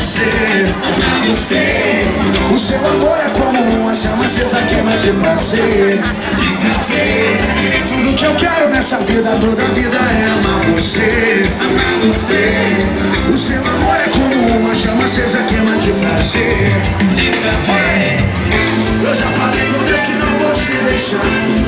amar você. O seu amor é como uma chama acesa, queima de prazer. Tudo que eu quero nessa vida, toda a vida é amar você. Amar você. O seu amor é como uma chama acesa, queima de prazer. De prazer. Eu já falei com Deus que não vou te deixar.